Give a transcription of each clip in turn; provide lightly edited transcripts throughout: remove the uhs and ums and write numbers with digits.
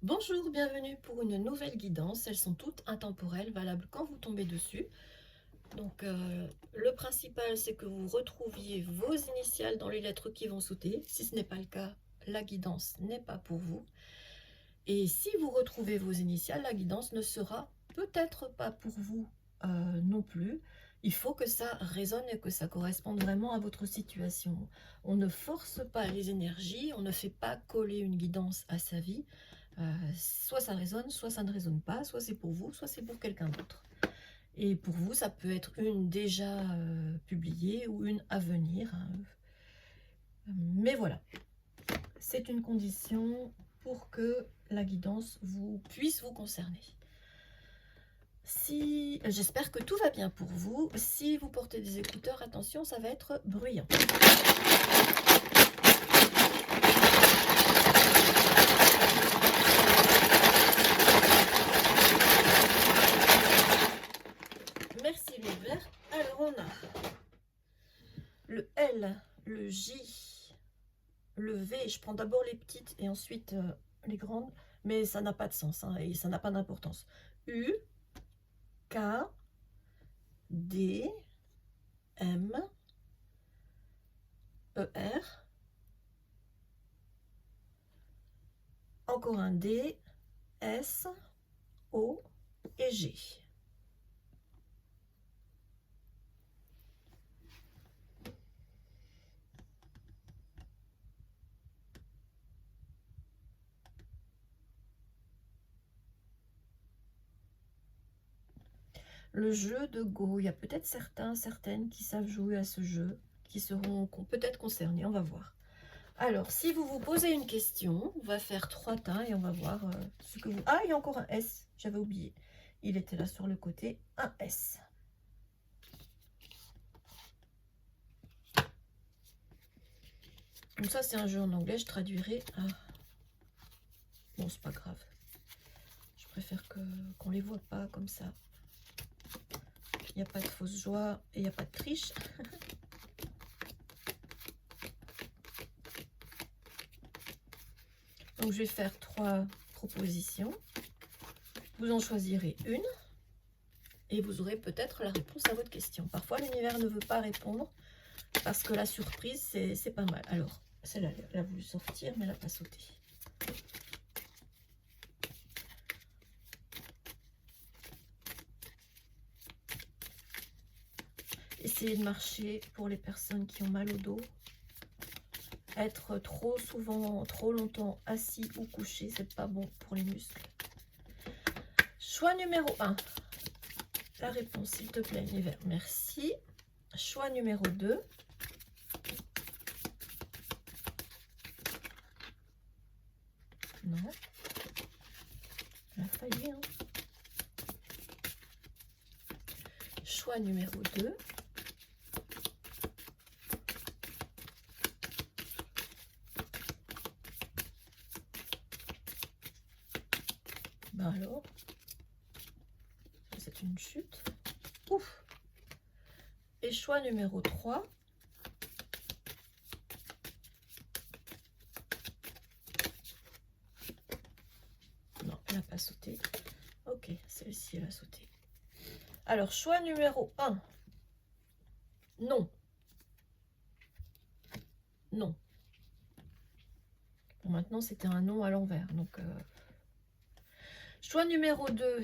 Bonjour, bienvenue pour une nouvelle guidance. Elles sont toutes intemporelles, valables quand vous tombez dessus. Donc, le principal, c'est que vous retrouviez vos initiales dans les lettres qui vont sauter. Si ce n'est pas le cas, la guidance n'est pas pour vous. Et si vous retrouvez vos initiales, la guidance ne sera peut-être pas pour vous non plus. Il faut que ça résonne et que ça corresponde vraiment à votre situation. On ne force pas les énergies, on ne fait pas coller une guidance à sa vie. Soit ça résonne, soit ça ne résonne pas, soit c'est pour vous, soit c'est pour quelqu'un d'autre. Et pour vous, ça peut être une déjà publiée ou une à venir, hein. Mais voilà, c'est une condition pour que la guidance puisse vous concerner. Si j'espère que tout va bien pour vous. Si vous portez des écouteurs, attention, ça va être bruyant. Merci les verts. Alors on a le L, le J, le V. Je prends d'abord les petites et ensuite les grandes, mais ça n'a pas de sens, hein, et ça n'a pas d'importance. U, K, D, M, E, R, encore un D, S, O et G. Le jeu de Go, il y a peut-être certaines qui savent jouer à ce jeu, qui seront peut-être concernés, on va voir. Alors, si vous vous posez une question, on va faire 3 tas et on va voir ce que vous... Ah, il y a encore un S, j'avais oublié. Il était là sur le côté, un S. Donc ça, c'est un jeu en anglais, je traduirai. Ah. Bon, c'est pas grave. Je préfère qu'on les voit pas comme ça. Il n'y a pas de fausse joie et il n'y a pas de triche. Donc, je vais faire 3 propositions. Vous en choisirez une et vous aurez peut-être la réponse à votre question. Parfois, l'univers ne veut pas répondre parce que la surprise, c'est pas mal. Alors, celle-là, elle a voulu sortir, mais elle n'a pas sauté. Essayez de marcher pour les personnes qui ont mal au dos. Être trop souvent, trop longtemps assis ou couché, c'est pas bon pour les muscles. Choix numéro 1. La réponse, s'il te plaît, l'hiver. Merci. Choix numéro 2. Non. Elle a failli, hein. Choix numéro 2. Ben alors, c'est une chute. Ouf. Et choix numéro 3. Non, elle n'a pas sauté. Ok, celle-ci, elle a sauté. Alors, choix numéro 1. Non. Non. Bon, maintenant, c'était un non à l'envers. Donc, choix numéro 2.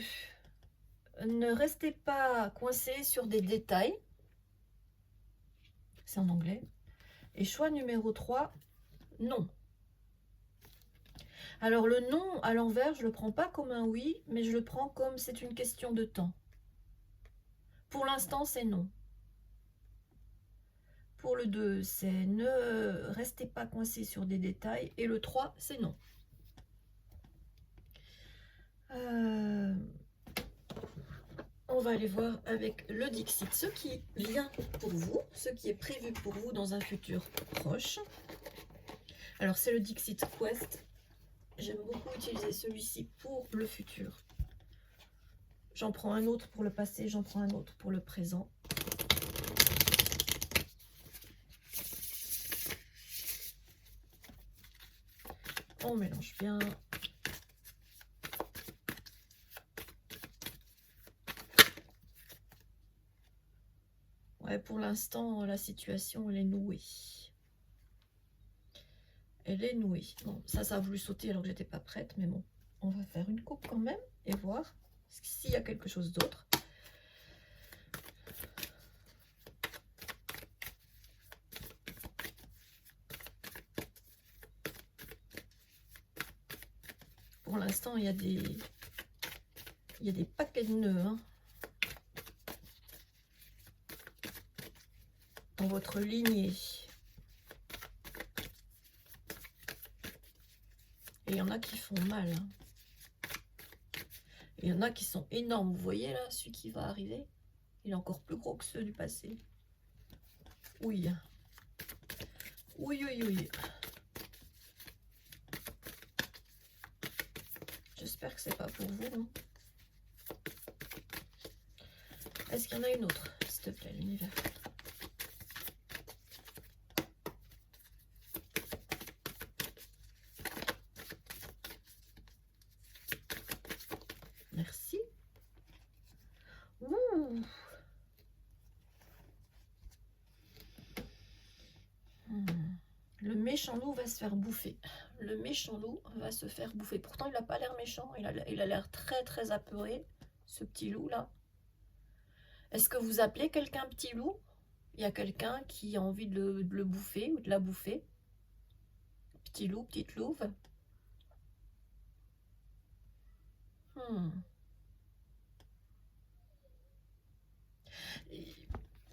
Ne restez pas coincé sur des détails. C'est en anglais. Et choix numéro 3. Non. Alors, le non à l'envers, je ne le prends pas comme un oui, mais je le prends comme c'est une question de temps. Pour l'instant, c'est non. Pour le 2, c'est ne restez pas coincé sur des détails. Et le 3, c'est non. On va aller voir avec le Dixit ce qui vient pour vous, ce qui est prévu pour vous dans un futur proche. Alors, c'est le Dixit Quest. J'aime beaucoup utiliser celui-ci pour le futur. J'en prends un autre pour le passé, j'en prends un autre pour le présent. On mélange bien. Ouais, pour l'instant, la situation, elle est nouée. Elle est nouée. Bon, ça a voulu sauter alors que j'étais pas prête, mais bon, on va faire une coupe quand même et voir s'il y a quelque chose d'autre. Pour l'instant, il y a des paquets de nœuds hein, dans votre lignée. Et il y en a qui font mal. Hein. Il y en a qui sont énormes. Vous voyez là, celui qui va arriver, il est encore plus gros que ceux du passé. Oui. Oui, oui, oui. J'espère que c'est pas pour vous. Hein. Est-ce qu'il y en a une autre, s'il te plaît, l'univers? Merci. Ouh. Le méchant loup va se faire bouffer. Le méchant loup va se faire bouffer. Pourtant, il n'a pas l'air méchant. Il a l'air très, très apeuré, ce petit loup-là. Est-ce que vous appelez quelqu'un petit loup? Il y a quelqu'un qui a envie de le bouffer ou de la bouffer? Petit loup, petite louve.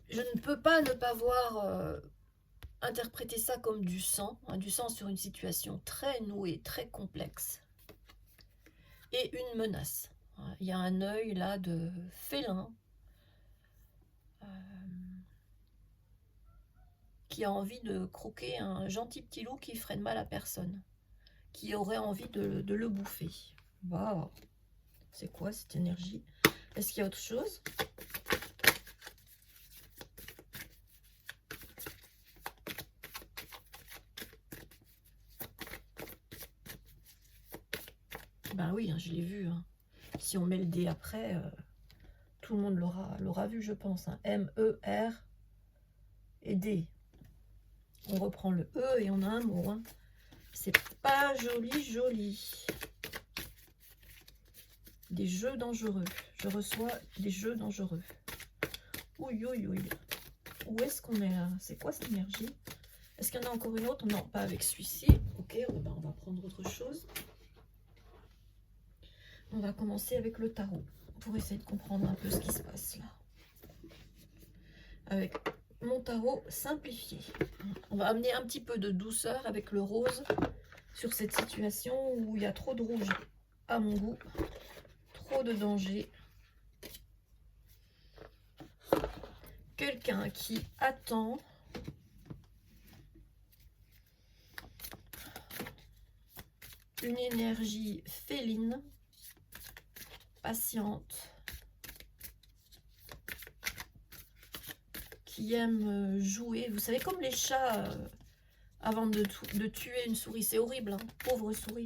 Je ne peux pas ne pas voir... interpréter ça comme du sang sur une situation très nouée, très complexe, et une menace. Il y a un œil là de félin qui a envie de croquer un gentil petit loup qui ferait de mal à personne, qui aurait envie de le bouffer. Waouh, c'est quoi cette énergie? Est-ce qu'il y a autre chose? Ben oui, hein, je l'ai vu. Hein. Si on met le D après, tout le monde l'aura vu, je pense. Hein. M, E, R et D. On reprend le E et on a un mot. Hein. C'est pas joli, joli. Des jeux dangereux. Je reçois des jeux dangereux. Ouille, ouille, ouille. Où est-ce qu'on est là? C'est quoi cette énergie? Est-ce qu'il y en a encore une autre? Non, pas avec celui-ci. Ok, on va prendre autre chose. On va commencer avec le tarot pour essayer de comprendre un peu ce qui se passe là. Avec mon tarot simplifié. On va amener un petit peu de douceur avec le rose sur cette situation où il y a trop de rouge à mon goût. Trop de danger. Quelqu'un qui attend une énergie féline, patiente, qui aime jouer. Vous savez, comme les chats avant de tuer une souris. C'est horrible, hein, pauvre souris.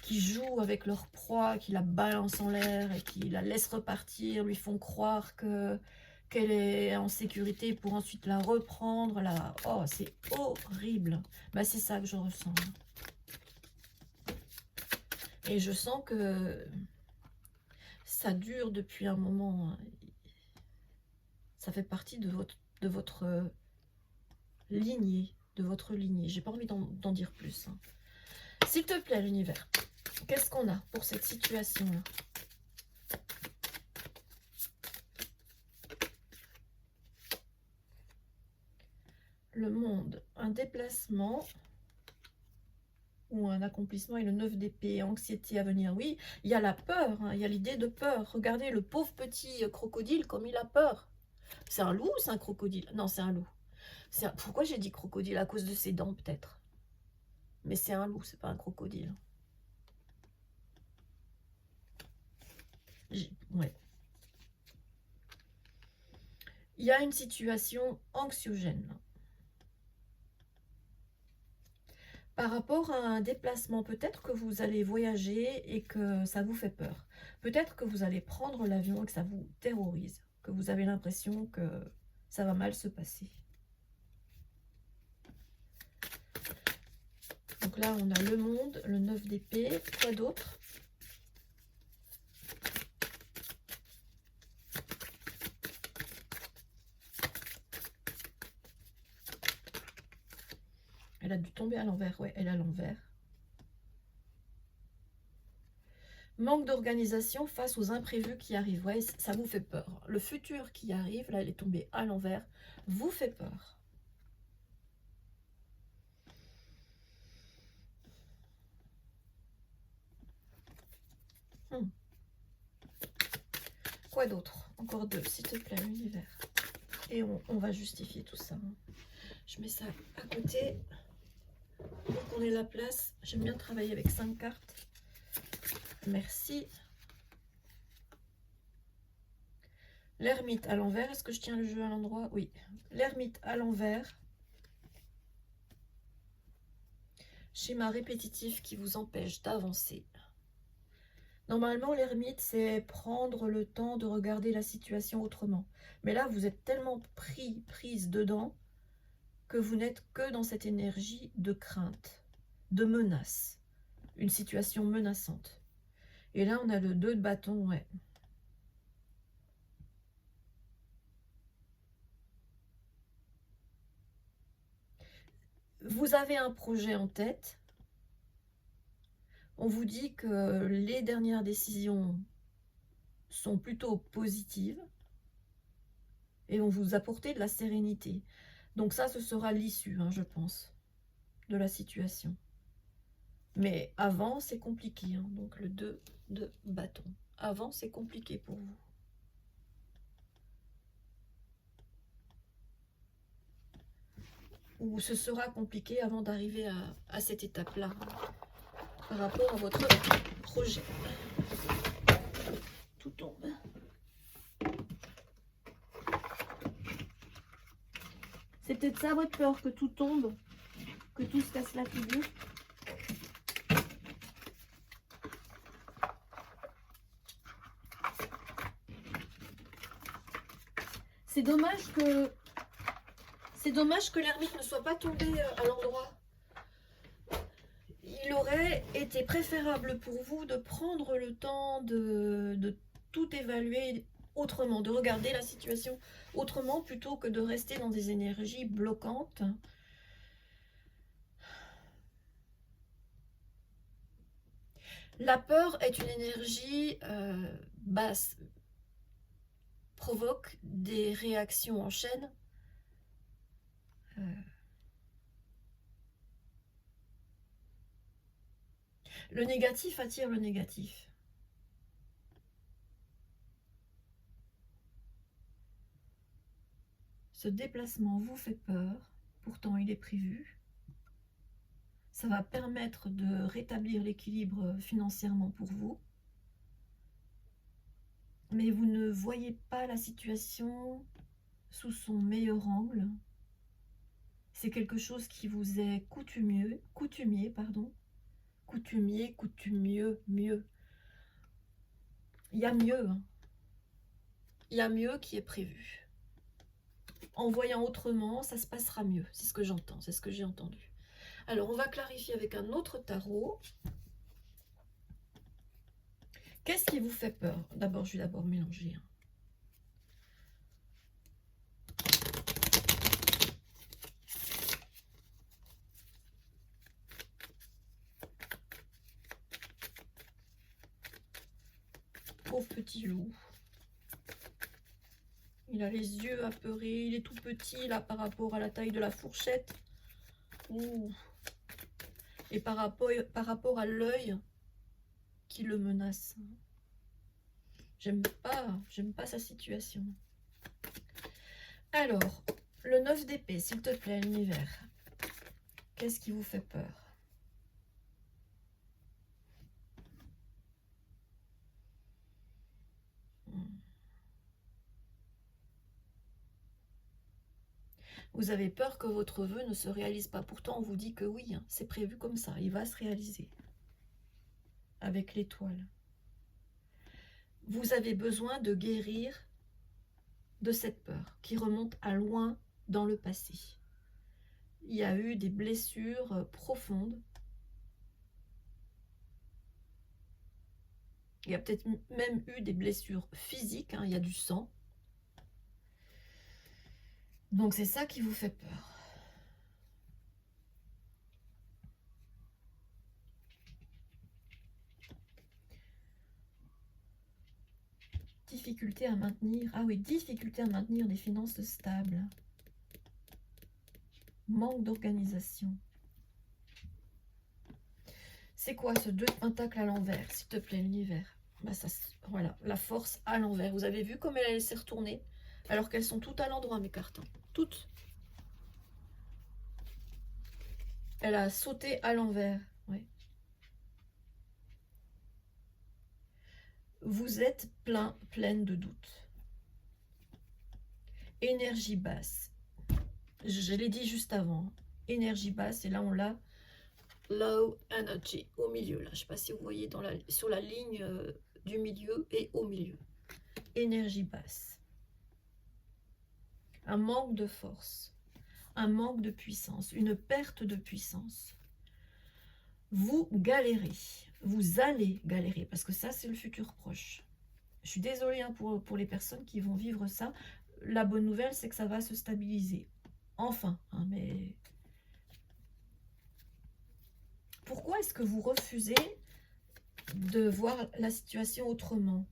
Qui jouent avec leur proie, qui la balancent en l'air et qui la laissent repartir, lui font croire qu'elle est en sécurité pour ensuite la reprendre. Là. Oh, c'est horrible. Bah, c'est ça que je ressens. Et je sens que ça dure depuis un moment. Ça fait partie de votre lignée. J'ai pas envie d'en dire plus. Hein. S'il te plaît, l'univers, qu'est-ce qu'on a pour cette situation-là? Le monde, un déplacement ou un accomplissement et le 9 d'épée, anxiété à venir. Oui, il y a la peur, hein, il y a l'idée de peur. Regardez le pauvre petit crocodile comme il a peur. C'est un loup ou c'est un crocodile? Non, c'est un loup. Pourquoi j'ai dit crocodile? À cause de ses dents peut-être. Mais c'est un loup, c'est pas un crocodile. Ouais. Il y a une situation anxiogène. Par rapport à un déplacement, peut-être que vous allez voyager et que ça vous fait peur. Peut-être que vous allez prendre l'avion et que ça vous terrorise. que vous avez l'impression que ça va mal se passer. Donc là, on a le monde, le 9 d'épée. Quoi d'autre? Elle a dû tomber à l'envers. Ouais, elle est à l'envers. Manque d'organisation face aux imprévus qui arrivent. Ouais, ça vous fait peur. Le futur qui arrive, là, elle est tombée à l'envers, vous fait peur. Quoi d'autre? Encore deux, s'il te plaît, l'univers. Et on va justifier tout ça. Je mets ça à côté pour qu'on ait la place. J'aime bien travailler avec 5 cartes. Merci. L'ermite à l'envers. Est-ce que je tiens le jeu à l'endroit? Oui. L'ermite à l'envers. Schéma répétitif qui vous empêche d'avancer. Normalement, l'ermite, c'est prendre le temps de regarder la situation autrement. Mais là, vous êtes tellement prise dedans que vous n'êtes que dans cette énergie de crainte, de menace. Une situation menaçante. Et là, on a le 2 de bâton, ouais. Vous avez un projet en tête. On vous dit que les dernières décisions sont plutôt positives et vont vous apporter de la sérénité. Donc ça, ce sera l'issue, hein, je pense, de la situation. Mais avant, c'est compliqué. Hein. Donc le 2 de bâton. Avant, c'est compliqué pour vous. Ou ce sera compliqué avant d'arriver à cette étape-là, par rapport à votre projet. Tout tombe. C'est peut-être ça votre peur, que tout tombe, que tout se casse la figure. C'est dommage que l'ermite ne soit pas tombé à l'endroit. Il aurait été préférable pour vous de prendre le temps de tout évaluer autrement, de regarder la situation autrement plutôt que de rester dans des énergies bloquantes. La peur est une énergie basse, provoque des réactions en chaîne. Le négatif attire le négatif. Ce déplacement vous fait peur, pourtant il est prévu. Ça va permettre de rétablir l'équilibre financièrement pour vous. Mais vous ne voyez pas la situation sous son meilleur angle. C'est quelque chose qui vous est coutumieux, mieux. Il y a mieux. Hein. Il y a mieux qui est prévu. En voyant autrement, ça se passera mieux. C'est ce que j'entends, c'est ce que j'ai entendu. Alors, on va clarifier avec un autre tarot. Qu'est-ce qui vous fait peur? D'abord, je vais d'abord mélanger. Pauvre petit loup. Il a les yeux apeurés. Il est tout petit là par rapport à la taille de la fourchette. Ouh. Et par rapport à l'œil qui le menace. J'aime pas sa situation. Alors, le 9 d'épée, s'il te plaît, l'univers. Qu'est-ce qui vous fait peur? Vous avez peur que votre vœu ne se réalise pas. Pourtant, on vous dit que oui, hein, c'est prévu comme ça. Il va se réaliser. Avec l'étoile. Vous avez besoin de guérir de cette peur qui remonte à loin dans le passé. Il y a eu des blessures profondes. Il y a peut-être même eu des blessures physiques, hein, il y a du sang. Donc c'est ça qui vous fait peur. Difficulté à maintenir, ah oui, difficulté à maintenir des finances stables. Manque d'organisation. C'est quoi ce 2 de pentacle à l'envers, s'il te plaît, l'univers? Bah ça, voilà, la force à l'envers. Vous avez vu comme elle s'est retournée? Alors qu'elles sont toutes à l'endroit, mes cartes. Hein. Toutes. Elle a sauté à l'envers. Ouais. Vous êtes pleine de doutes. Énergie basse. Je l'ai dit juste avant. Énergie basse, et là on l'a. Low energy, au milieu. Là, je ne sais pas si vous voyez sur la ligne du milieu et au milieu. Énergie basse. Un manque de force. Un manque de puissance. Une perte de puissance. Vous galérez. Vous allez galérer. Parce que ça, c'est le futur proche. Je suis désolée hein, pour les personnes qui vont vivre ça. La bonne nouvelle, c'est que ça va se stabiliser. Enfin, hein, mais... Pourquoi est-ce que vous refusez de voir la situation autrement?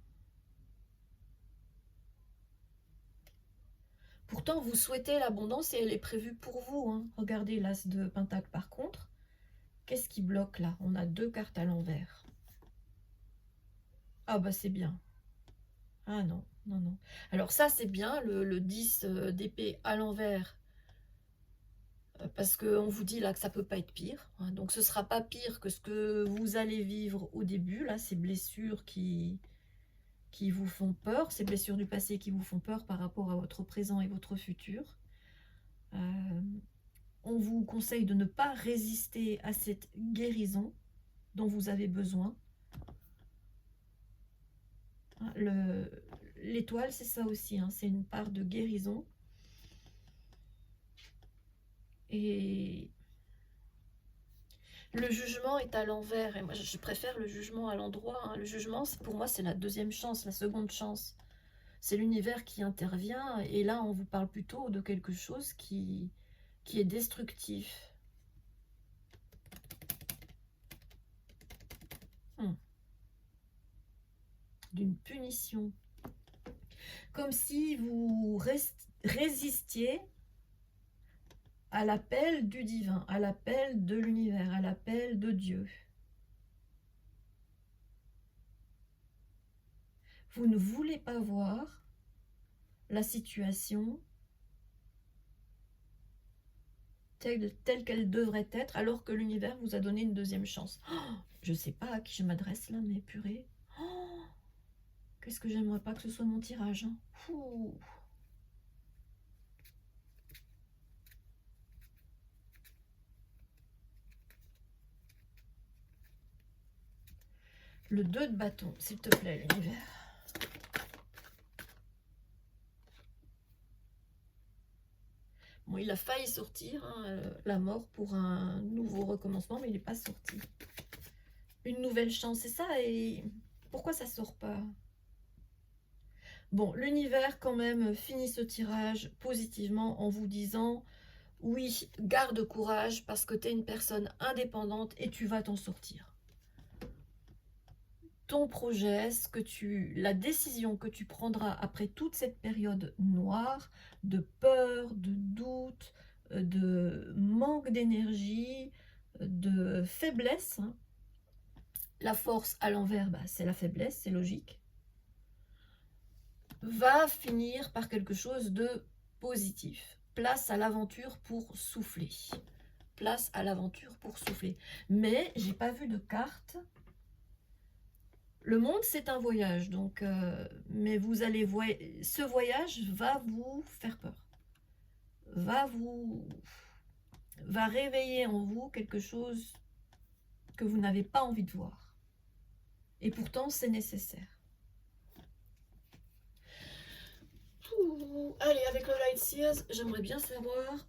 Pourtant, vous souhaitez l'abondance et elle est prévue pour vous. Hein. Regardez l'as de pentacle par contre. Qu'est-ce qui bloque là? On a 2 cartes à l'envers. Ah bah c'est bien. Ah non, non, non. Alors ça c'est bien, le 10 d'épée à l'envers. Parce qu'on vous dit là que ça peut pas être pire. Hein. Donc ce sera pas pire que ce que vous allez vivre au début. Là, ces blessures qui vous font peur, ces blessures du passé qui vous font peur par rapport à votre présent et votre futur. On vous conseille de ne pas résister à cette guérison dont vous avez besoin. L'étoile, c'est ça aussi, hein, c'est une part de guérison. Et le jugement est à l'envers. Et moi, je préfère le jugement à l'endroit. Hein. Le jugement, pour moi, c'est la deuxième chance, la seconde chance. C'est l'univers qui intervient. Et là, on vous parle plutôt de quelque chose qui est destructif. D'une punition. Comme si vous résistiez à l'appel du divin, à l'appel de l'univers, à l'appel de Dieu. Vous ne voulez pas voir la situation telle qu'elle devrait être, alors que l'univers vous a donné une deuxième chance. Oh, je ne sais pas à qui je m'adresse là, mais purée. Oh, qu'est-ce que j'aimerais pas que ce soit mon tirage. Hein. Le 2 de bâton, s'il te plaît, l'univers. Bon, il a failli sortir, hein, la mort pour un nouveau recommencement, mais il n'est pas sorti. Une nouvelle chance, c'est ça, et pourquoi ça sort pas? Bon, l'univers quand même finit ce tirage positivement en vous disant « Oui, garde courage parce que tu es une personne indépendante et tu vas t'en sortir. » Ton projet, la décision que tu prendras après toute cette période noire, de peur, de doute, de manque d'énergie, de faiblesse, hein. La force à l'envers, bah, c'est la faiblesse, c'est logique, va finir par quelque chose de positif. Place à l'aventure pour souffler. Place à l'aventure pour souffler. Mais j'ai pas vu de carte. Le monde, c'est un voyage, donc, mais vous allez ce voyage va vous faire peur, va réveiller en vous quelque chose que vous n'avez pas envie de voir. Et pourtant, c'est nécessaire. Allez, avec le Light Seers, j'aimerais bien savoir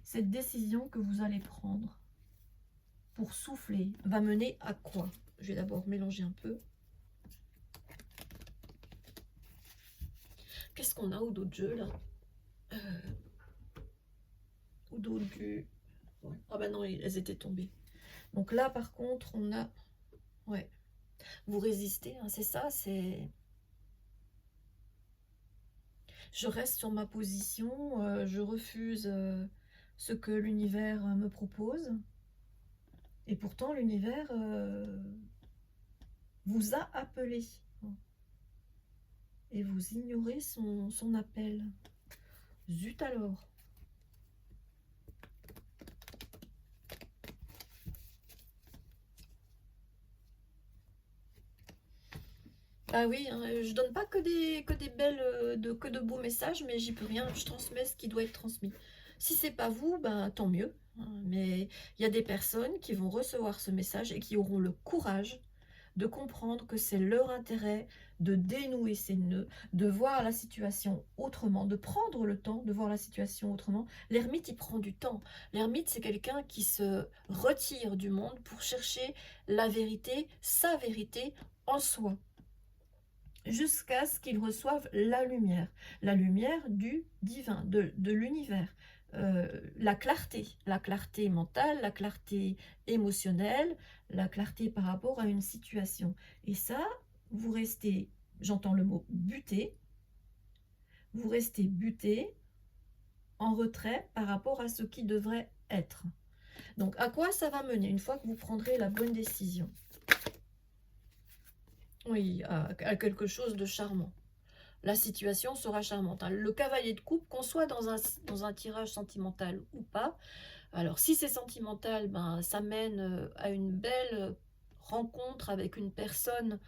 cette décision que vous allez prendre pour souffler va mener à quoi? Je vais d'abord mélanger un peu. Qu'est-ce qu'on a au dos de jeu là? Au dos du... Ouais. Ah bah non, elles étaient tombées. Donc là par contre on a... Ouais. Vous résistez, hein, c'est ça, c'est... Je reste sur ma position, je refuse ce que l'univers me propose. Et pourtant l'univers vous a appelé. Et vous ignorez son appel. Zut alors. Ah oui, hein, je donne pas que des belles, que de beaux messages, mais j'y peux rien, je transmets ce qui doit être transmis. Si c'est pas vous, ben tant mieux, hein, mais il y a des personnes qui vont recevoir ce message et qui auront le courage de comprendre que c'est leur intérêt de dénouer ces nœuds, de voir la situation autrement, de prendre le temps de voir la situation autrement. L'ermite, il prend du temps. L'ermite, c'est quelqu'un qui se retire du monde pour chercher la vérité, sa vérité en soi, jusqu'à ce qu'il reçoive la lumière du divin, de l'univers. La clarté mentale, la clarté émotionnelle, la clarté par rapport à une situation. Et ça, vous restez, j'entends le mot buté, vous restez buté en retrait par rapport à ce qui devrait être. Donc à quoi ça va mener une fois que vous prendrez la bonne décision? Oui, à quelque chose de charmant. La situation sera charmante. Le cavalier de coupe, qu'on soit dans un tirage sentimental ou pas, alors si c'est sentimental, ben, ça mène à une belle rencontre avec une personne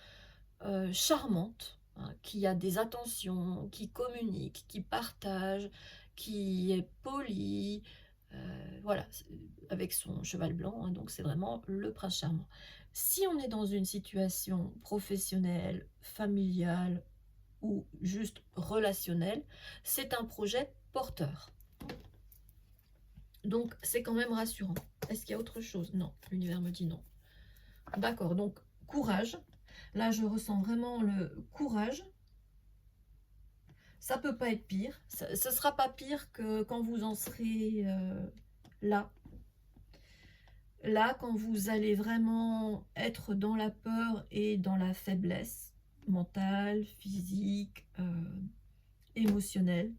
charmante, hein, qui a des attentions, qui communique, qui partage, qui est poli, voilà, avec son cheval blanc, hein, donc c'est vraiment le prince charmant. Si on est dans une situation professionnelle, familiale, ou juste relationnelle, c'est un projet porteur. Donc, c'est quand même rassurant. Est-ce qu'il y a autre chose? Non, l'univers me dit non. D'accord, donc courage. Là, je ressens vraiment le courage. Ça peut pas être pire. Ce ne sera pas pire que quand vous en serez là. Là, quand vous allez vraiment être dans la peur et dans la faiblesse mentale, physique, émotionnelle,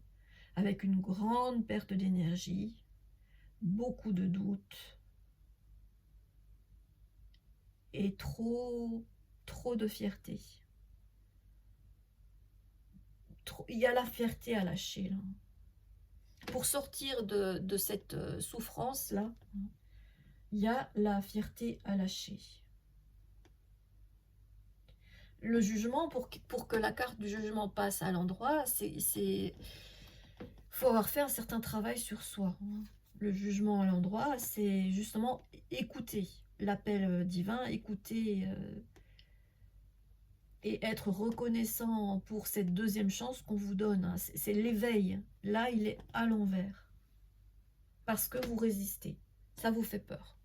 avec une grande perte d'énergie, beaucoup de doutes et trop de fierté. Il y a la fierté à lâcher, là. Pour sortir de cette souffrance-là, il y a la fierté à lâcher. Le jugement, pour que la carte du jugement passe à l'endroit, il faut avoir fait un certain travail sur soi. Le jugement à l'endroit, c'est justement écouter l'appel divin, écouter et être reconnaissant pour cette deuxième chance qu'on vous donne. C'est l'éveil. Là, il est à l'envers. Parce que vous résistez. Ça vous fait peur.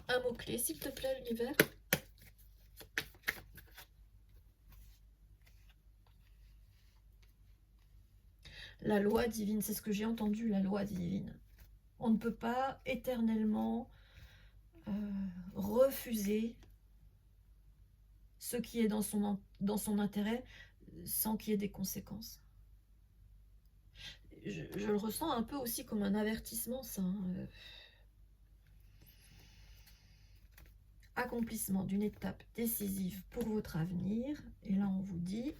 Un mot-clé, s'il te plaît, l'univers. La loi divine, c'est ce que j'ai entendu, la loi divine. On ne peut pas éternellement refuser ce qui est dans son intérêt sans qu'il y ait des conséquences. Je le ressens un peu aussi comme un avertissement, ça. Accomplissement d'une étape décisive pour votre avenir. Et là, on vous dit,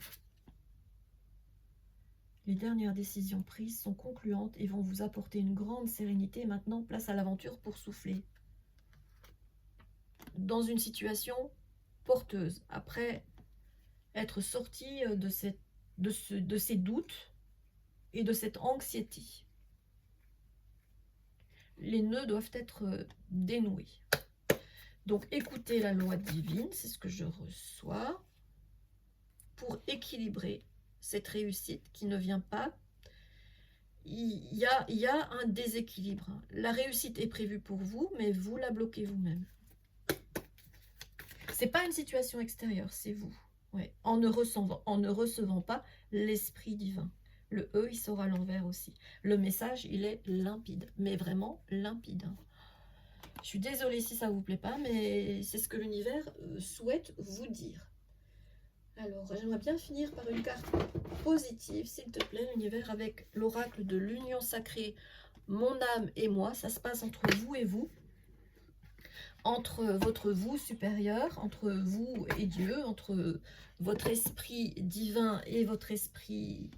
les dernières décisions prises sont concluantes et vont vous apporter une grande sérénité. Maintenant, place à l'aventure pour souffler. Dans une situation porteuse, après être sorti de ces doutes et de cette anxiété. Les nœuds doivent être dénoués. Donc, écoutez la loi divine, c'est ce que je reçois, pour équilibrer cette réussite qui ne vient pas. Il y a un déséquilibre. La réussite est prévue pour vous, mais vous la bloquez vous-même. C'est pas une situation extérieure, c'est vous. Ouais. En ne recevant pas l'esprit divin. Le E, il sort à l'envers aussi. Le message, il est limpide, mais vraiment limpide. Je suis désolée si ça vous plaît pas, mais c'est ce que l'univers souhaite vous dire. Alors, j'aimerais bien finir par une carte positive, s'il te plaît, l'univers, avec l'oracle de l'union sacrée, mon âme et moi. Ça se passe entre vous et vous, entre votre vous supérieur, entre vous et Dieu, entre votre esprit divin et votre esprit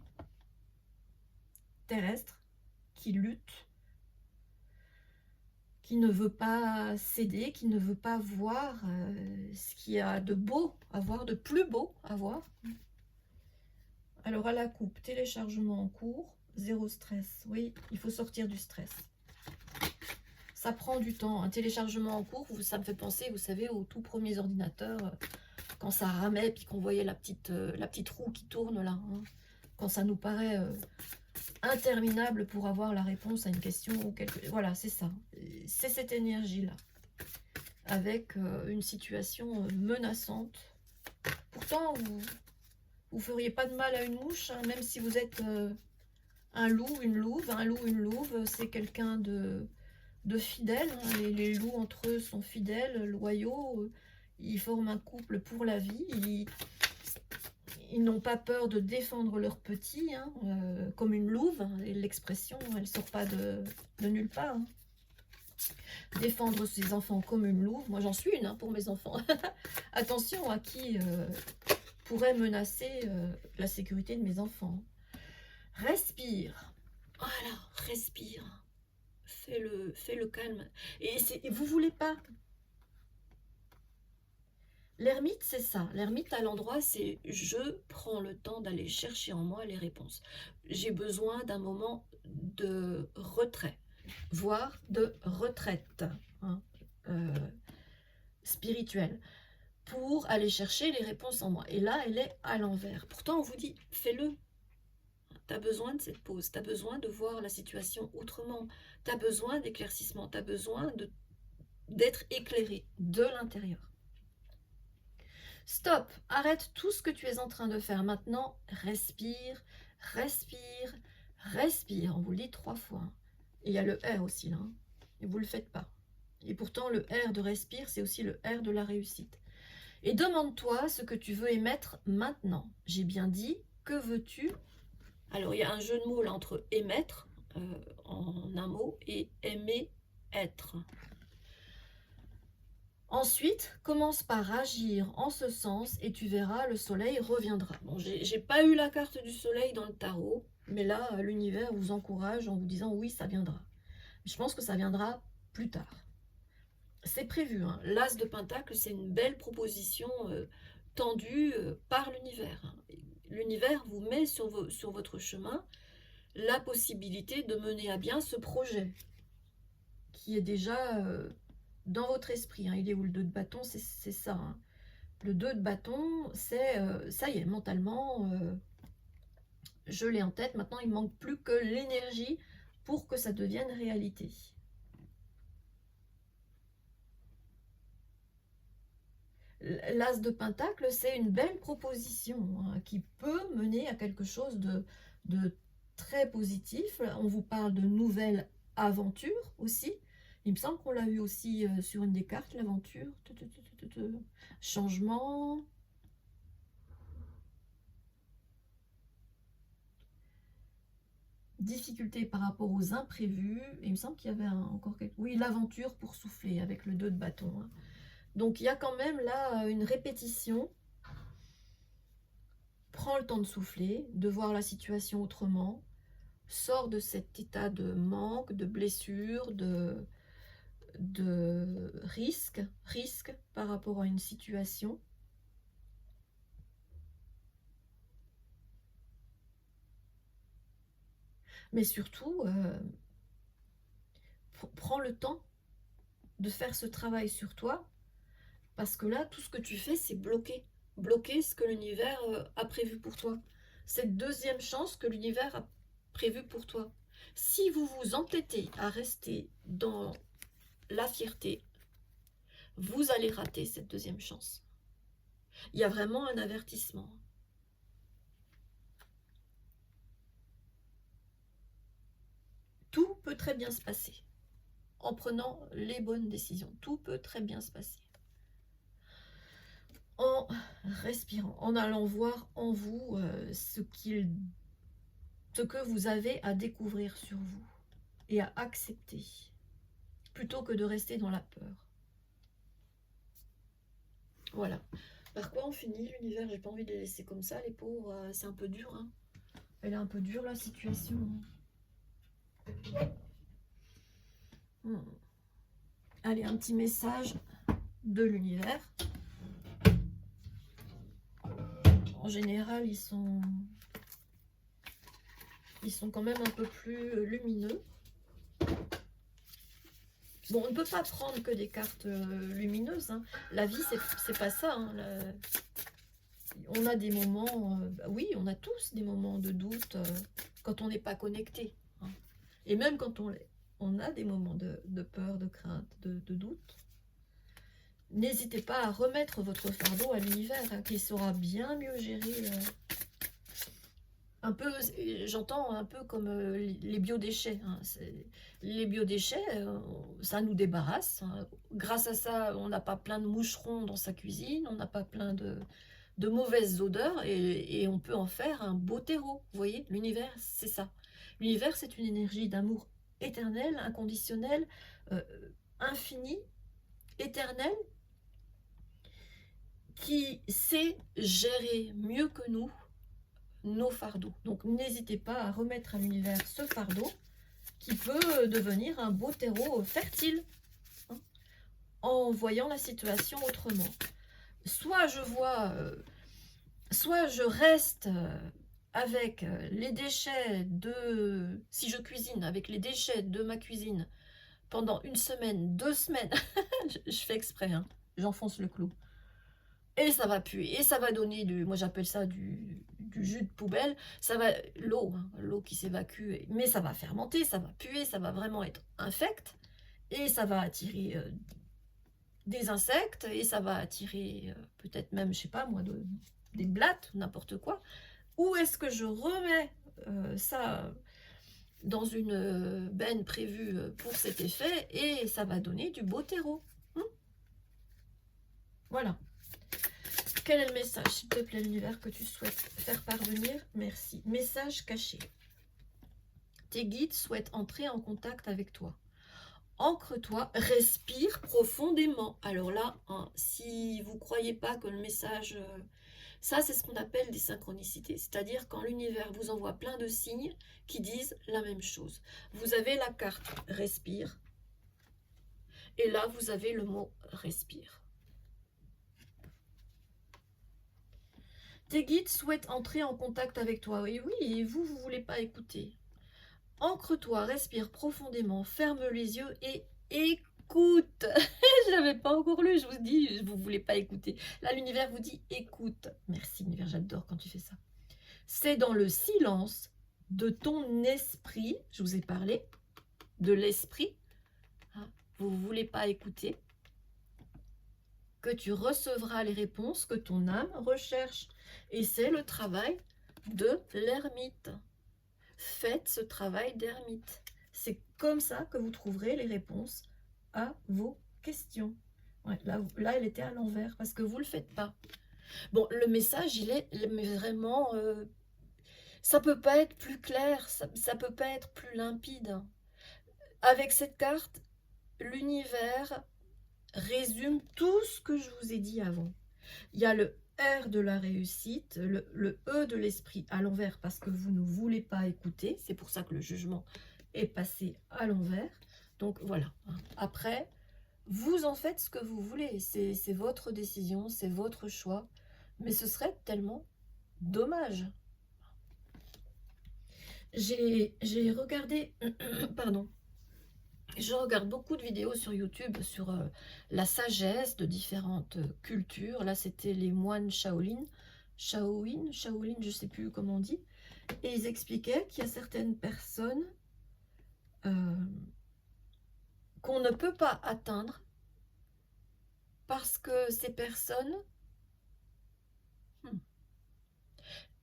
terrestre, qui lutte, qui ne veut pas céder, qui ne veut pas voir ce qu'il y a de beau à voir, de plus beau à voir. Alors à la coupe, téléchargement en cours, zéro stress. Oui, il faut sortir du stress. Ça prend du temps. Un téléchargement en cours, ça me fait penser, vous savez, aux tout premiers ordinateurs, quand ça ramait, puis qu'on voyait la petite roue qui tourne là. Hein, quand ça nous paraît interminable pour avoir la réponse à une question ou quelque... Voilà, c'est ça. C'est cette énergie-là. Avec une situation menaçante. Pourtant, vous ne feriez pas de mal à une mouche, hein, même si vous êtes un loup, une louve. Un loup, une louve, c'est quelqu'un de fidèle. Hein. Les loups entre eux sont fidèles, loyaux. Ils forment un couple pour la vie. Ils n'ont pas peur de défendre leurs petits, hein, comme une louve. L'expression, elle ne sort pas de nulle part. Hein. Défendre ses enfants comme une louve. Moi, j'en suis une hein, pour mes enfants. Attention à qui pourrait menacer la sécurité de mes enfants. Respire. Voilà, respire. Fais le calme. Et vous voulez pas. L'ermite, c'est ça. L'ermite à l'endroit, c'est je prends le temps d'aller chercher en moi les réponses. J'ai besoin d'un moment de retrait, voire de retraite hein, spirituelle, pour aller chercher les réponses en moi. Et là, elle est à l'envers. Pourtant, on vous dit, fais-le. Tu as besoin de cette pause, tu as besoin de voir la situation autrement, tu as besoin d'éclaircissement, tu as besoin d'être éclairé de l'intérieur. Stop, arrête tout ce que tu es en train de faire maintenant, respire, respire, respire. On vous le dit 3 fois. Et il y a le R aussi là, hein. Et vous ne le faites pas. Et pourtant le R de respire, c'est aussi le R de la réussite. Et demande-toi ce que tu veux émettre maintenant. J'ai bien dit, que veux-tu? Alors il y a un jeu de mots là entre émettre, en un mot, et aimer être. Ensuite, commence par agir en ce sens et tu verras, le soleil reviendra. Bon, j'ai pas eu la carte du soleil dans le tarot, mais là, l'univers vous encourage en vous disant oui, ça viendra. Je pense que ça viendra plus tard. C'est prévu, hein. L'As de Pentacle, c'est une belle proposition tendue par l'univers. Hein. L'univers vous met sur votre chemin la possibilité de mener à bien ce projet qui est déjà dans votre esprit. Hein. Il est où le 2 de bâton? C'est ça. Hein. Le 2 de bâton, c'est ça y est, mentalement, je l'ai en tête. Maintenant, il ne manque plus que l'énergie pour que ça devienne réalité. L'As de Pentacle, c'est une belle proposition hein, qui peut mener à quelque chose de très positif. On vous parle de nouvelles aventures aussi. Il me semble qu'on l'a eu aussi sur une des cartes, l'aventure. Changement. Difficulté par rapport aux imprévus. Et il me semble qu'il y avait encore quelque... Oui, l'aventure pour souffler avec le 2 de bâton. Hein. Donc il y a quand même là une répétition. Prends le temps de souffler, de voir la situation autrement. Sors de cet état de manque, de blessure, de risque par rapport à une situation. Mais surtout, prends le temps de faire ce travail sur toi Parce que là, tout ce que tu fais, c'est bloquer. Bloquer ce que l'univers a prévu pour toi. Cette deuxième chance que l'univers a prévue pour toi. Si vous vous entêtez à rester dans la fierté, vous allez rater cette deuxième chance. Il y a vraiment un avertissement. Tout peut très bien se passer. En prenant les bonnes décisions, tout peut très bien se passer. En respirant, en allant voir en vous ce que vous avez à découvrir sur vous et à accepter, plutôt que de rester dans la peur. Voilà. Par quoi on finit l'univers? J'ai pas envie de les laisser comme ça, les pauvres. C'est un peu dur, hein. Elle est un peu dure, la situation. Allez, un petit message de l'univers. En général, ils sont quand même un peu plus lumineux. Bon, on ne peut pas prendre que des cartes lumineuses, hein. La vie, c'est pas ça, hein. On a des moments, oui, on a tous des moments de doute quand on n'est pas connecté, hein. Et même quand on a des moments de peur, de crainte, de doute. N'hésitez pas à remettre votre fardeau à l'univers, hein, qui saura bien mieux gérer. Un peu, j'entends un peu comme les biodéchets, hein. Les biodéchets, ça nous débarrasse, hein. Grâce à ça, on n'a pas plein de moucherons dans sa cuisine, on n'a pas plein de mauvaises odeurs, et on peut en faire un beau terreau. Vous voyez, l'univers, c'est ça. L'univers, c'est une énergie d'amour éternel, inconditionnel, infini, éternel, qui sait gérer mieux que nous nos fardeaux. Donc n'hésitez pas à remettre à l'univers ce fardeau qui peut devenir un beau terreau fertile, hein, en voyant la situation autrement. Soit je vois, soit je reste avec les déchets de... Si je cuisine avec les déchets de ma cuisine pendant 1 semaine, 2 semaines, je fais exprès, hein, j'enfonce le clou. Et ça va puer, et ça va donner moi j'appelle ça du jus de poubelle, ça va, l'eau, hein, l'eau qui s'évacue, mais ça va fermenter, ça va puer, ça va vraiment être infect, et ça va attirer des insectes, et ça va attirer peut-être même, je sais pas moi, des blattes, n'importe quoi. Ou est-ce que je remets ça dans une benne prévue pour cet effet, et ça va donner du beau terreau, hein. Voilà. Quel est le message, s'il te plaît, l'univers, que tu souhaites faire parvenir? Merci. Message caché. Tes guides souhaitent entrer en contact avec toi. Ancre-toi, respire profondément. Alors là, hein, si vous ne croyez pas que le message... ça, c'est ce qu'on appelle des synchronicités. C'est-à-dire quand l'univers vous envoie plein de signes qui disent la même chose. Vous avez la carte respire. Et là, vous avez le mot respire. Tes guides souhaitent entrer en contact avec toi. Et oui, et vous ne voulez pas écouter. Ancre-toi, respire profondément, ferme les yeux et écoute. Je l'avais pas encore lu, je vous dis, vous ne voulez pas écouter. Là, l'univers vous dit écoute. Merci, l'univers, j'adore quand tu fais ça. C'est dans le silence de ton esprit, je vous ai parlé de l'esprit, hein, vous ne voulez pas écouter, que tu recevras les réponses que ton âme recherche. Et c'est le travail de l'ermite. Faites ce travail d'ermite. C'est comme ça que vous trouverez les réponses à vos questions. Ouais, là, elle était à l'envers parce que vous ne le faites pas. Bon, le message, il est vraiment... ça peut pas être plus clair, ça peut pas être plus limpide. Avec cette carte, l'univers résume tout ce que je vous ai dit avant. Il y a le R de la réussite, le E de l'esprit à l'envers parce que vous ne voulez pas écouter. C'est pour ça que le jugement est passé à l'envers. Donc voilà. Après, vous en faites ce que vous voulez. C'est votre décision, c'est votre choix. Mais ce serait tellement dommage. J'ai regardé, pardon, Je regarde beaucoup de vidéos sur YouTube sur la sagesse de différentes cultures. Là, c'était les moines Shaolin. Shaolin, je ne sais plus comment on dit. Et ils expliquaient qu'il y a certaines personnes euh, qu'on ne peut pas atteindre parce que ces personnes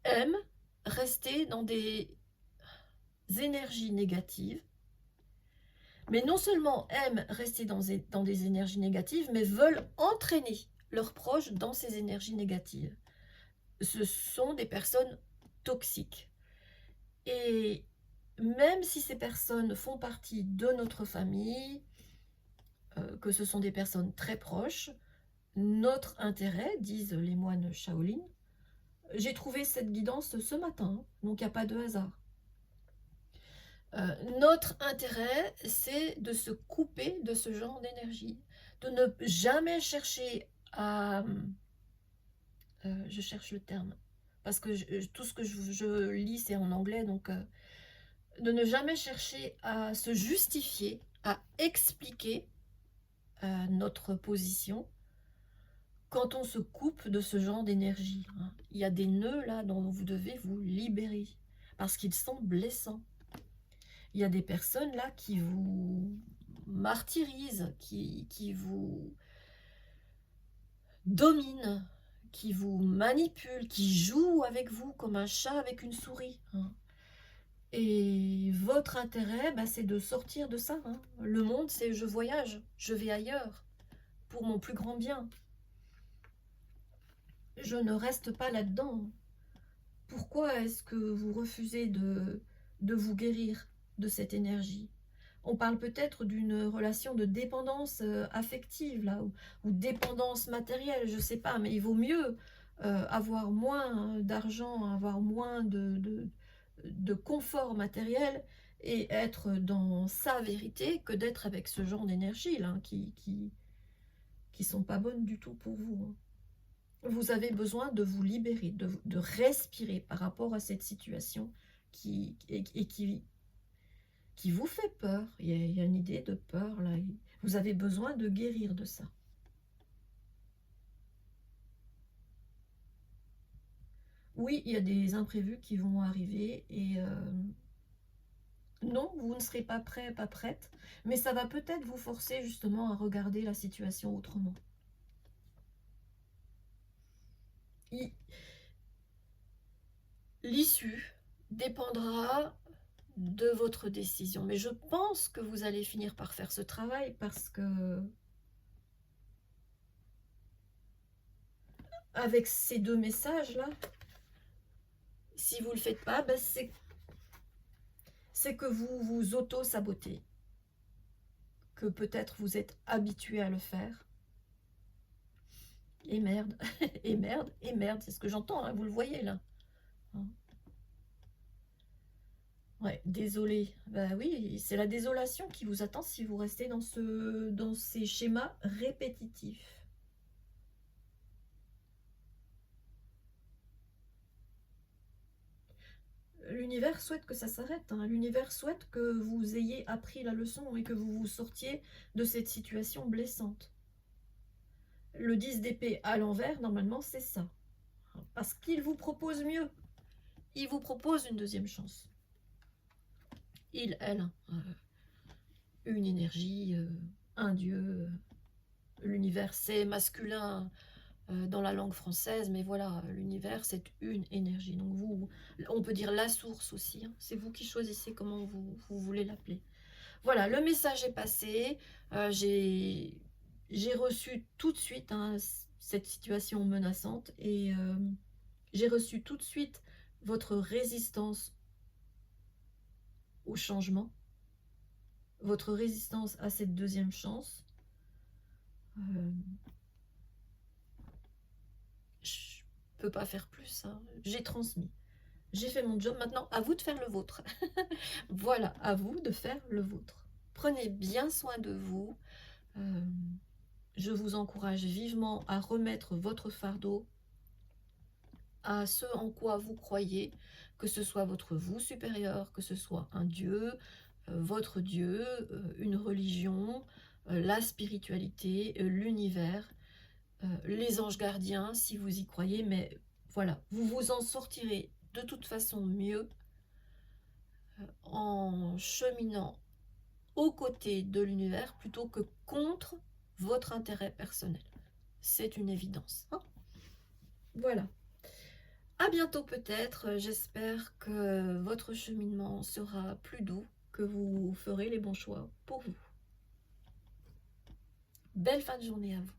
aiment rester dans des énergies négatives, mais non seulement aiment rester dans des énergies négatives, mais veulent entraîner leurs proches dans ces énergies négatives. Ce sont des personnes toxiques. Et même si ces personnes font partie de notre famille, que ce sont des personnes très proches, notre intérêt, disent les moines Shaolin, j'ai trouvé cette guidance ce matin, donc il n'y a pas de hasard. Notre intérêt, c'est de se couper de ce genre d'énergie, de ne jamais chercher à... je cherche le terme, parce que tout ce que je lis, c'est en anglais, donc de ne jamais chercher à se justifier, à expliquer notre position quand on se coupe de ce genre d'énergie. Il y a des nœuds là dont vous devez vous libérer, parce qu'ils sont blessants. Il y a des personnes là qui vous martyrisent, qui vous dominent, qui vous manipulent, qui jouent avec vous comme un chat avec une souris. Et votre intérêt, bah, c'est de sortir de ça. Le monde, c'est je voyage, je vais ailleurs, pour mon plus grand bien. Je ne reste pas là-dedans. Pourquoi est-ce que vous refusez de vous guérir de cette énergie? On parle peut-être d'une relation de dépendance affective, là, ou dépendance matérielle, je ne sais pas, mais il vaut mieux avoir moins d'argent, avoir moins de confort matériel et être dans sa vérité que d'être avec ce genre d'énergie là, qui sont pas bonnes du tout pour vous. Vous avez besoin de vous libérer, de respirer par rapport à cette situation qui vous fait peur. Il y a une idée de peur là. Vous avez besoin de guérir de ça. Oui, il y a des imprévus qui vont arriver et non, vous ne serez pas prêt, pas prête, mais ça va peut-être vous forcer justement à regarder la situation autrement. L'issue dépendra de votre décision, mais je pense que vous allez finir par faire ce travail parce que avec ces deux messages là, si vous ne le faites pas, ben c'est que vous vous auto-sabotez, que peut-être vous êtes habitué à le faire. Et merde, et merde, et merde, c'est ce que j'entends, vous le voyez là. Ouais, désolé. Bah oui, c'est la désolation qui vous attend si vous restez dans ces schémas répétitifs. L'univers souhaite que ça s'arrête. L'univers souhaite que vous ayez appris la leçon et que vous vous sortiez de cette situation blessante. Le 10 d'épée à l'envers, normalement, c'est ça. Parce qu'il vous propose mieux. Il vous propose une deuxième chance. Il, elle, une énergie, un dieu. L'univers, c'est masculin dans la langue française, mais voilà, l'univers, c'est une énergie. Donc vous, on peut dire la source aussi. C'est vous qui choisissez comment vous voulez l'appeler. Voilà, le message est passé. J'ai reçu tout de suite cette situation menaçante et j'ai reçu tout de suite votre résistance au changement, votre résistance à cette deuxième chance. Je peux pas faire plus. J'ai transmis. J'ai fait mon job. Maintenant, à vous de faire le vôtre. Voilà, à vous de faire le vôtre. Prenez bien soin de vous. Je vous encourage vivement à remettre votre fardeau à ce en quoi vous croyez, que ce soit votre vous supérieur, que ce soit un dieu, votre Dieu, une religion, la spiritualité, l'univers, les anges gardiens, si vous y croyez, mais voilà, vous vous en sortirez de toute façon mieux en cheminant aux côtés de l'univers plutôt que contre votre intérêt personnel. C'est une évidence, hein. Voilà. À bientôt peut-être. J'espère que votre cheminement sera plus doux, que vous ferez les bons choix pour vous. Belle fin de journée à vous.